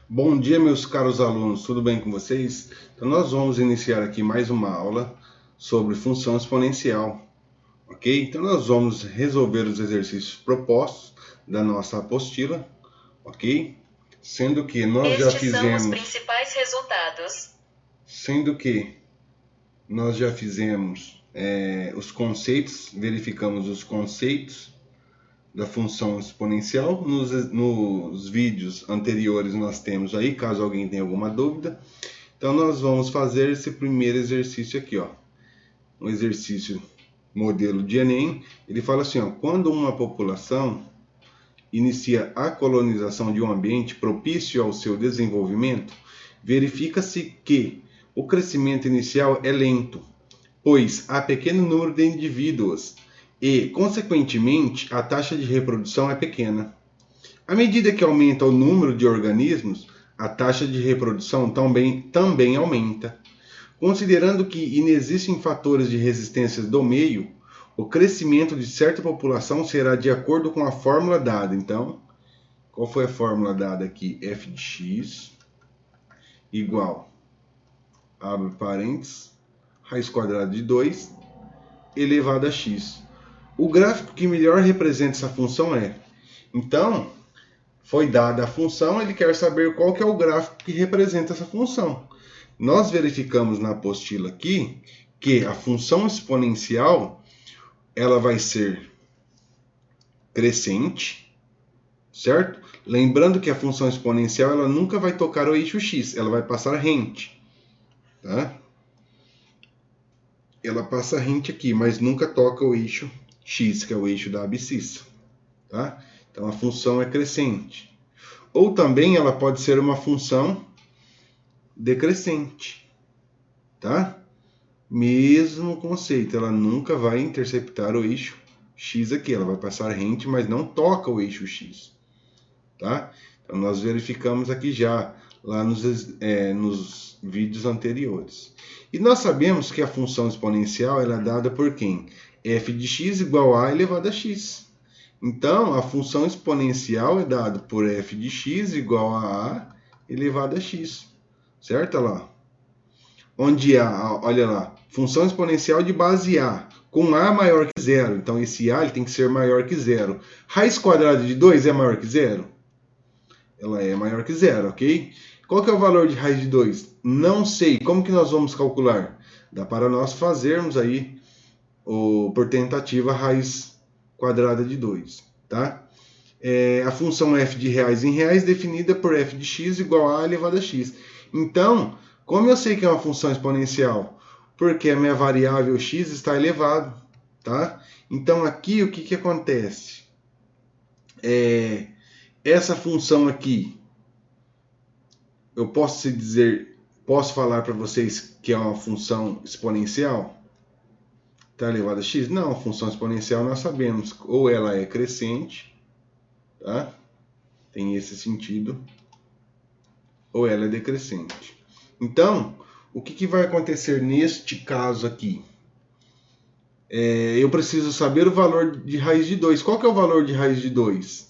Bom dia, meus caros alunos, tudo bem com vocês? Então, nós vamos iniciar aqui mais uma aula sobre função exponencial, ok? Então, nós vamos resolver os exercícios propostos da nossa apostila, ok? Sendo que nós já Estes são os fizemos, principais resultados. sendo que nós já fizemos os conceitos, verificamos os conceitos da função exponencial. Nos vídeos anteriores nós temos aí, caso alguém tenha alguma dúvida. Então nós vamos fazer esse primeiro exercício aqui, ó. Um exercício modelo de Enem. Ele fala assim, ó, quando uma população inicia a colonização de um ambiente propício ao seu desenvolvimento, verifica-se que o crescimento inicial é lento, pois há pequeno número de indivíduos e, consequentemente, a taxa de reprodução é pequena. À medida que aumenta o número de organismos, a taxa de reprodução também aumenta. Considerando que inexistem fatores de resistência do meio, o crescimento de certa população será de acordo com a fórmula dada. Então, qual foi a fórmula dada aqui? F de x igual, abre parênteses, raiz quadrada de 2 elevado a x. O gráfico que melhor representa essa função é... Então, foi dada a função, ele quer saber qual que é o gráfico que representa essa função. Nós verificamos na apostila aqui que a função exponencial ela vai ser crescente, certo? Lembrando que a função exponencial ela nunca vai tocar o eixo x, ela vai passar rente, tá? Ela passa rente aqui, mas nunca toca o eixo x, que é o eixo da abscissa, tá? Então a função é crescente. Ou também ela pode ser uma função decrescente, tá? Mesmo conceito, ela nunca vai interceptar o eixo x aqui, ela vai passar rente, mas não toca o eixo x, tá? Então nós verificamos aqui já, lá nos vídeos anteriores. E nós sabemos que a função exponencial ela é dada por quem? F de x igual a elevado a x. Então, a função exponencial é dada por f de x igual a elevado a x. Certo? Olha lá. Onde a, olha lá, função exponencial de base a, com a maior que zero. Então, esse a ele tem que ser maior que zero. Raiz quadrada de 2 é maior que zero? Ela é maior que zero, ok? Qual que é o valor de raiz de 2? Não sei. Como que nós vamos calcular? Dá para nós fazermos aí, por tentativa, raiz quadrada de 2, tá? A função f de reais em reais definida por f de x igual a elevado a x. Então, como eu sei que é uma função exponencial? Porque a minha variável x está elevado, tá? Então, aqui, o que acontece? Essa função aqui, eu posso falar para vocês que é uma função exponencial? Está elevado a x? Não, a função exponencial nós sabemos, ou ela é crescente, tá? Tem esse sentido, ou ela é decrescente. Então, o que vai acontecer neste caso aqui? Eu preciso saber o valor de raiz de 2. Qual que é o valor de raiz de 2?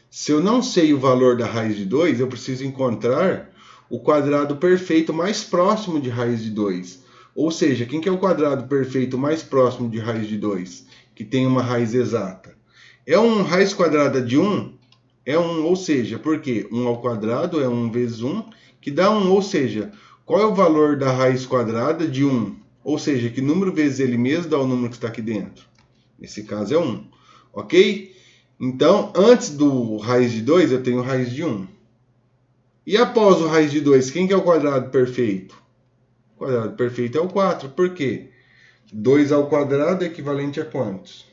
Se eu não sei o valor da raiz de 2, eu preciso encontrar o quadrado perfeito mais próximo de raiz de 2. Ou seja, quem que é o quadrado perfeito mais próximo de raiz de 2? Que tem uma raiz exata. É um raiz quadrada de 1? É 1, ou seja, por quê? 1 ao quadrado é 1 vezes 1, que dá 1, ou seja, qual é o valor da raiz quadrada de 1? Ou seja, que número vezes ele mesmo dá o número que está aqui dentro? Nesse caso é 1, ok? Então, antes do raiz de 2, eu tenho raiz de 1. E após o raiz de 2, quem que é o quadrado perfeito? O quadrado perfeito é o 4. Por quê? 2 ao quadrado é equivalente a quantos?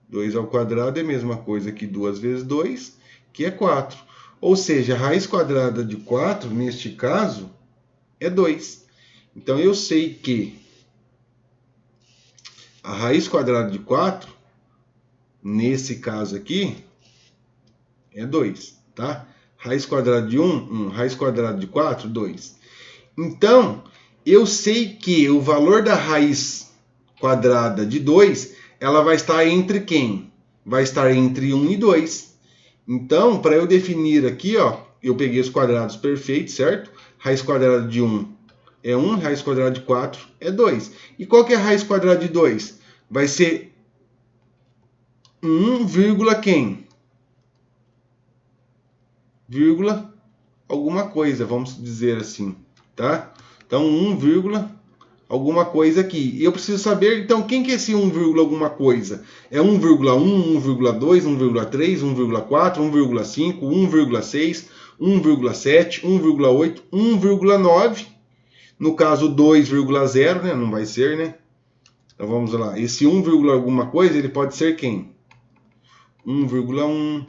2 ao quadrado é a mesma coisa que 2 vezes 2, que é 4. Ou seja, a raiz quadrada de 4, neste caso, é 2. Então, eu sei que a raiz quadrada de 4, nesse caso aqui, é 2, tá? Raiz quadrada de 1, 1. Raiz quadrada de 4, 2. Então, eu sei que o valor da raiz quadrada de 2, ela vai estar entre quem? vai estar entre 1 e 2. Então, para eu definir aqui, ó, eu peguei os quadrados perfeitos, certo? Raiz quadrada de 1 é 1, raiz quadrada de 4 é 2. E qual que é a raiz quadrada de 2? Vai ser 1, quem? Vírgula alguma coisa, vamos dizer assim, tá? Então, 1, alguma coisa aqui. E eu preciso saber, então, quem que é esse 1, alguma coisa? É 1,1, 1,2, 1,3, 1,4, 1,5, 1,6, 1,7, 1,8, 1,9. No caso, 2,0, né? Não vai ser, né? Então, vamos lá. Esse 1, alguma coisa, ele pode ser quem? 1,1,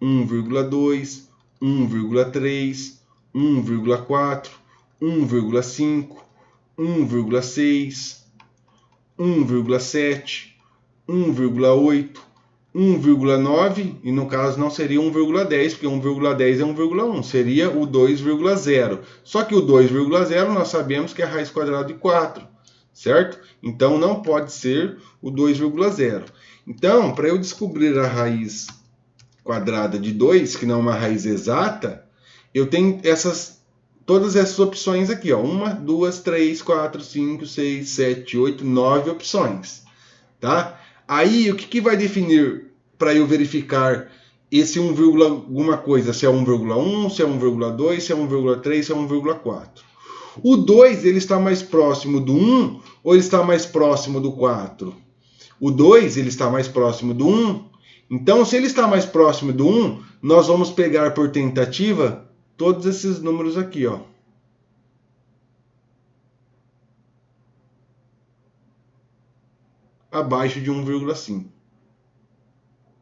1,2, 1,3, 1,4, 1,5, 1,6, 1,7, 1,8, 1,9 e no caso não seria 1,10, porque 1,10 é 1,1, seria o 2,0. Só que o 2,0 nós sabemos que é a raiz quadrada de 4, certo? Então não pode ser o 2,0. Então, para eu descobrir a raiz quadrada de 2, que não é uma raiz exata, eu tenho todas essas opções aqui, ó. 1, 2, 3, 4, 5, 6, 7, 8, 9 opções, tá? Aí, o que vai definir para eu verificar esse 1, alguma coisa, se é 1,1, se é 1,2, se é 1,3, se é 1,4? O 2, ele está mais próximo do 1 ou ele está mais próximo do 4? O 2, ele está mais próximo do 1. Então, se ele está mais próximo do 1, nós vamos pegar por tentativa todos esses números aqui, ó. Abaixo de 1,5.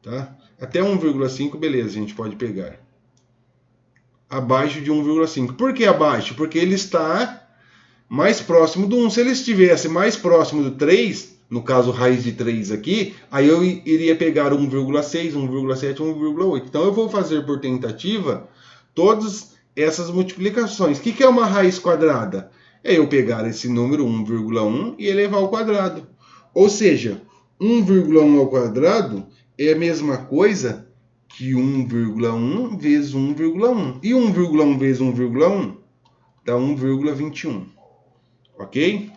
Tá? Até 1,5, beleza, a gente pode pegar. Abaixo de 1,5. Por que abaixo? Porque ele está mais próximo do 1. Se ele estivesse mais próximo do 3, no caso raiz de 3 aqui, aí eu iria pegar 1,6, 1,7, 1,8. Então eu vou fazer por tentativa todas essas multiplicações. O que é uma raiz quadrada? É eu pegar esse número 1,1 e elevar ao quadrado. Ou seja, 1,1 ao quadrado é a mesma coisa que 1,1 vezes 1,1. E 1,1 vezes 1,1 dá 1,21. Ok?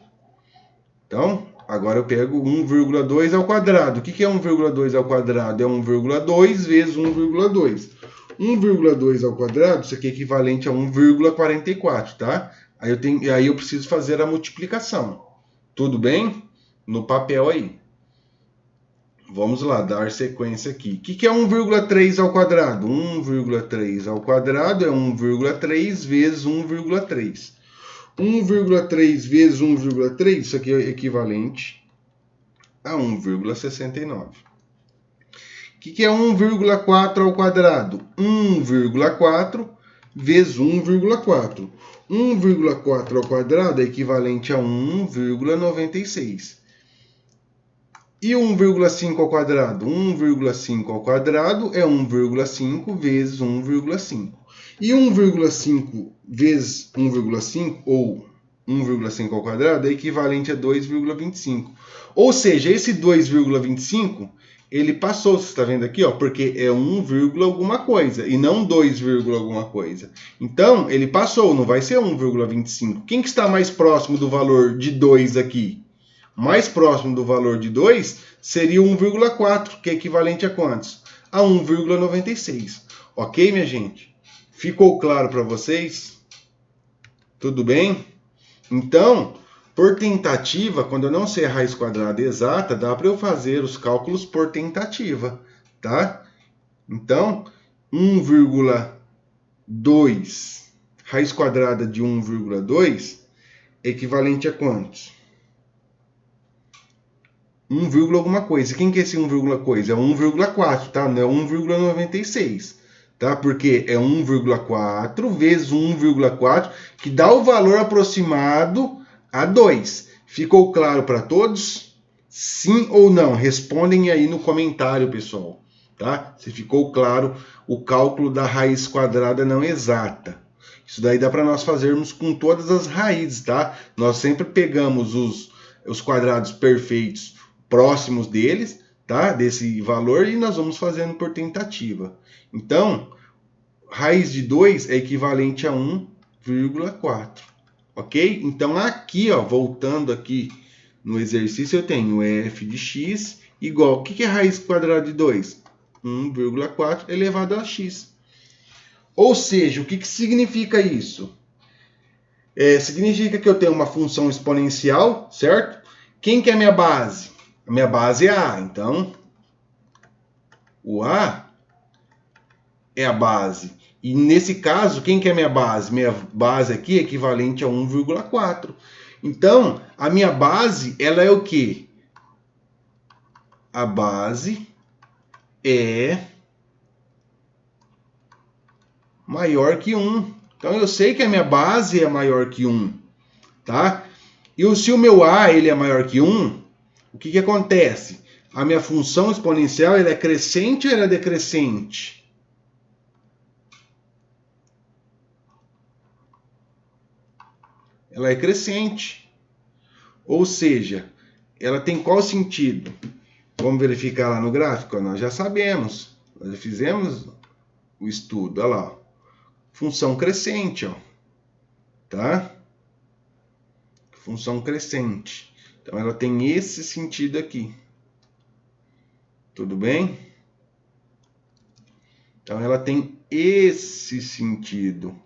Então, agora eu pego 1,2 ao quadrado. O que é 1,2 ao quadrado? É 1,2 vezes 1,2. 1,2 ao quadrado, isso aqui é equivalente a 1,44, tá? Aí eu preciso fazer a multiplicação. Tudo bem? No papel aí. Vamos lá, dar sequência aqui. O que é 1,3 ao quadrado? 1,3 ao quadrado é 1,3 vezes 1,3. 1,3 vezes 1,3, isso aqui é equivalente a 1,69. O que é 1,4 ao quadrado? 1,4 vezes 1,4. 1,4 ao quadrado é equivalente a 1,96. E 1,5 ao quadrado? 1,5 ao quadrado é 1,5 vezes 1,5. E 1,5 vezes 1,5, ou 1,5 ao quadrado, é equivalente a 2,25. Ou seja, esse 2,25, ele passou, você está vendo aqui, ó, porque é 1, alguma coisa, e não 2, alguma coisa. Então, ele passou, não vai ser 1,25. Quem que está mais próximo do valor de 2 aqui? Mais próximo do valor de 2 seria 1,4, que é equivalente a quantos? A 1,96. Ok, minha gente? Ficou claro para vocês? Tudo bem? Então, por tentativa, quando eu não sei a raiz quadrada exata, dá para eu fazer os cálculos por tentativa, tá? Então, 1,2, raiz quadrada de 1,2 é equivalente a quantos? 1, alguma coisa. Quem que é esse 1, coisa? É 1,4, tá? Não é 1,96, tá? Porque é 1,4 vezes 1,4, que dá o valor aproximado a 2. Ficou claro para todos? Sim ou não? Respondem aí no comentário, pessoal, tá? Se ficou claro o cálculo da raiz quadrada não exata. Isso daí dá para nós fazermos com todas as raízes, tá? Nós sempre pegamos os quadrados perfeitos próximos deles, tá? Desse valor, e nós vamos fazendo por tentativa. Então, raiz de 2 é equivalente a 1,4. Ok? Então, aqui, ó, voltando aqui no exercício, eu tenho f de x igual... O que é raiz quadrada de 2? 1,4 elevado a x. Ou seja, o que significa isso? Significa que eu tenho uma função exponencial, certo? Quem que é a minha base? A minha base é a. Então, o a é a base. E nesse caso, quem que é a minha base? Minha base aqui é equivalente a 1,4. Então, a minha base, ela é o quê? A base é maior que 1. Então, eu sei que a minha base é maior que 1, tá? E se o meu a ele é maior que 1, o que acontece? A minha função exponencial ela é crescente ou ela é decrescente? Ela é crescente. Ou seja, ela tem qual sentido? Vamos verificar lá no gráfico? Nós já sabemos. Nós já fizemos o estudo. Olha lá. Função crescente. Ó. Tá? Função crescente. Então, ela tem esse sentido aqui. Tudo bem? Então, ela tem esse sentido.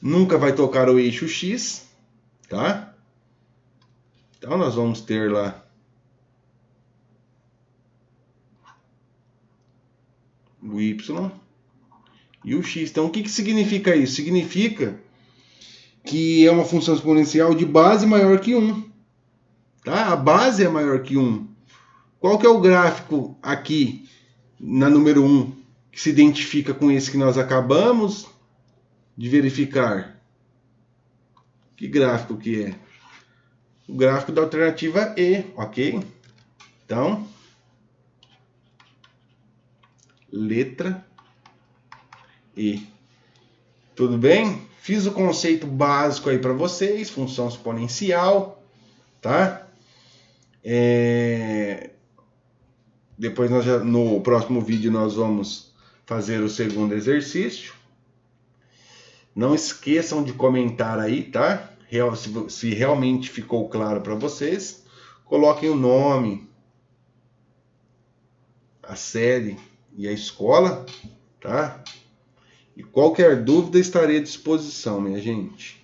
Nunca vai tocar o eixo X. Tá? Então, nós vamos ter lá o Y e o X. Então, o que significa isso? Significa que é uma função exponencial de base maior que 1. Tá? A base é maior que 1. Qual que é o gráfico aqui, na número 1, que se identifica com esse que nós acabamos de verificar? Que gráfico que é? O gráfico da alternativa E, ok? Então, letra E. Tudo bem? Fiz o conceito básico aí para vocês, função exponencial, tá? Depois no próximo vídeo nós vamos fazer o segundo exercício. Não esqueçam de comentar aí, tá? Se realmente ficou claro para vocês, coloquem o nome, a série e a escola, tá? E qualquer dúvida estarei à disposição, minha gente.